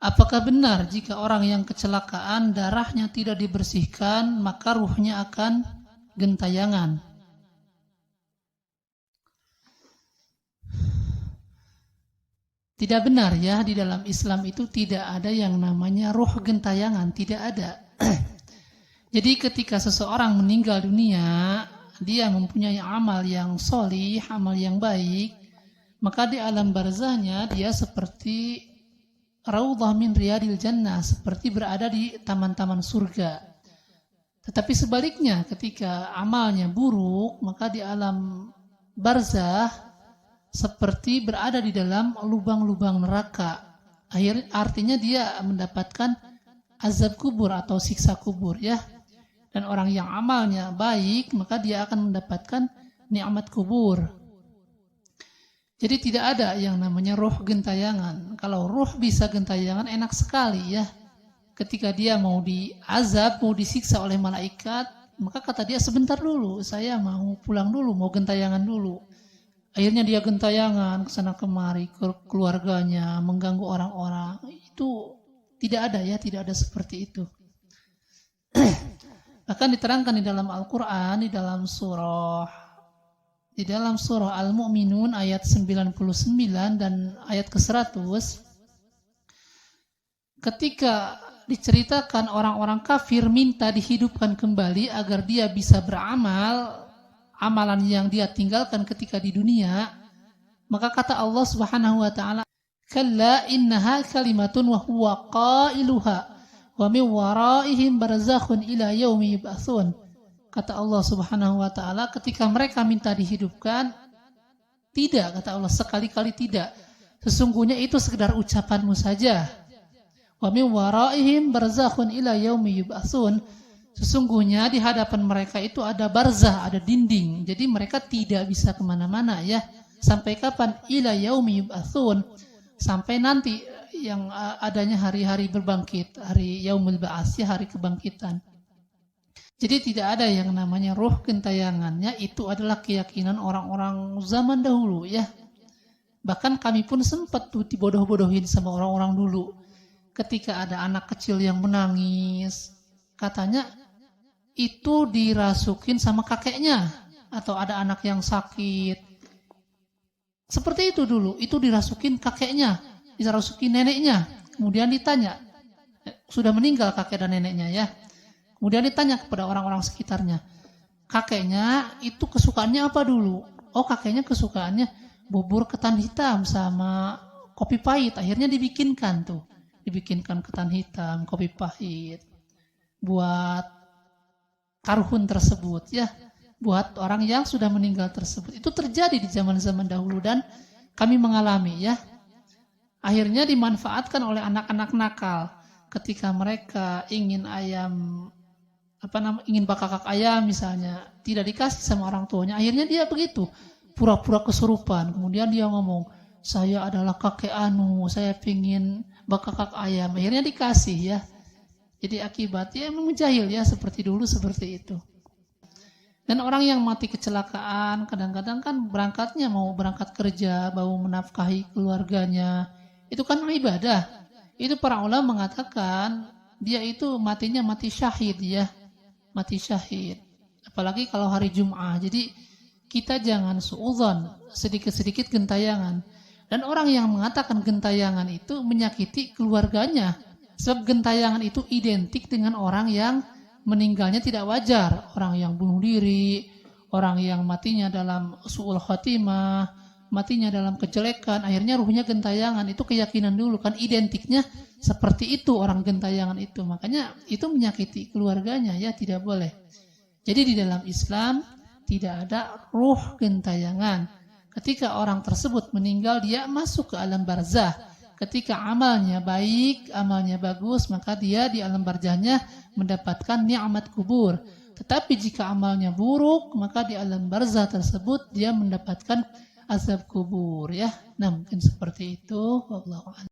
Apakah benar jika orang yang kecelakaan darahnya tidak dibersihkan maka ruhnya akan gentayangan? Tidak benar ya, di dalam Islam itu tidak ada yang namanya ruh gentayangan, tidak ada. Jadi ketika seseorang meninggal dunia, dia mempunyai amal yang solih, amal yang baik, maka di alam barzahnya dia seperti raudhah min riyadil jannah, seperti berada di taman-taman surga. Tetapi sebaliknya, ketika amalnya buruk, maka di alam barzah seperti berada di dalam lubang-lubang neraka. Artinya dia mendapatkan azab kubur atau siksa kubur ya. Dan orang yang amalnya baik, maka dia akan mendapatkan nikmat kubur. Jadi tidak ada yang namanya ruh gentayangan. Kalau ruh bisa gentayangan enak sekali ya. Ketika dia mau diazab, mau disiksa oleh malaikat, maka kata dia sebentar dulu, saya mau pulang dulu, mau gentayangan dulu. Akhirnya dia gentayangan kesana kemari ke keluarganya, mengganggu orang-orang. Itu tidak ada ya, tidak ada seperti itu. Bahkan diterangkan di dalam Al-Quran, di dalam surah Al-Mu'minun ayat 99 dan ayat ke-100, ketika diceritakan orang-orang kafir minta dihidupkan kembali agar dia bisa beramal amalan yang dia tinggalkan ketika di dunia, maka kata Allah Subhanahu wa taala, "Kalla innaha kalimatun wa huwa qailuha wa min waraihim barzakhun ila yaumi yub'atsun." Kata Allah Subhanahu wa taala, ketika mereka minta dihidupkan, tidak, kata Allah, sekali-kali tidak. Sesungguhnya itu sekedar ucapanmu saja. Wa min waraihim barzakhun ila yaumi yub'atsun. Sesungguhnya di hadapan mereka itu ada barzah, ada dinding. Jadi mereka tidak bisa kemana-mana ya. Sampai kapan? Ila yaumi yub'atsun. Sampai nanti yang adanya hari-hari berbangkit, hari yaumul ba'ats, ya, hari kebangkitan. Jadi tidak ada yang namanya ruh gentayangannya, itu adalah keyakinan orang-orang zaman dahulu ya. Bahkan kami pun sempat tuh dibodoh-bodohin sama orang-orang dulu. Ketika ada anak kecil yang menangis, katanya itu dirasukin sama kakeknya, atau ada anak yang sakit. Seperti itu dulu, itu dirasukin kakeknya, dirasukin neneknya. Kemudian ditanya, sudah meninggal kakek dan neneknya ya. Kemudian ditanya kepada orang-orang sekitarnya, kakeknya itu kesukaannya apa dulu? Oh, kakeknya kesukaannya bubur ketan hitam sama kopi pahit. Akhirnya dibikinkan ketan hitam, kopi pahit buat karhun tersebut ya, buat orang yang sudah meninggal tersebut. Itu terjadi di zaman-zaman dahulu dan kami mengalami ya. Akhirnya dimanfaatkan oleh anak-anak nakal ketika mereka ingin ingin bakakak ayam misalnya, tidak dikasih sama orang tuanya. Akhirnya dia begitu, pura-pura kesurupan. Kemudian dia ngomong, saya adalah kakek anu, saya pingin bakakak ayam. Akhirnya dikasih ya. Jadi akibatnya memang jahil ya, seperti dulu seperti itu. Dan orang yang mati kecelakaan kadang-kadang kan berangkatnya mau berangkat kerja, mau menafkahi keluarganya, itu kan ibadah. Itu para ulama mengatakan dia itu matinya mati syahid ya, mati syahid. Apalagi kalau hari Jum'ah. Jadi kita jangan suudzon, sedikit-sedikit gentayangan. Dan orang yang mengatakan gentayangan itu menyakiti keluarganya. Sebab gentayangan itu identik dengan orang yang meninggalnya tidak wajar. Orang yang bunuh diri, orang yang matinya dalam su'ul khatimah, matinya dalam kejelekan, akhirnya ruhnya gentayangan. Itu keyakinan dulu kan, identiknya seperti itu orang gentayangan itu. Makanya itu menyakiti keluarganya ya, tidak boleh. Jadi di dalam Islam tidak ada ruh gentayangan. Ketika orang tersebut meninggal, dia masuk ke alam barzah. Ketika amalnya baik, amalnya bagus, maka dia di alam barzahnya mendapatkan nikmat kubur. Tetapi jika amalnya buruk, maka di alam barzah tersebut dia mendapatkan azab kubur ya. Nah, mungkin seperti itu. Wallahu a'lam.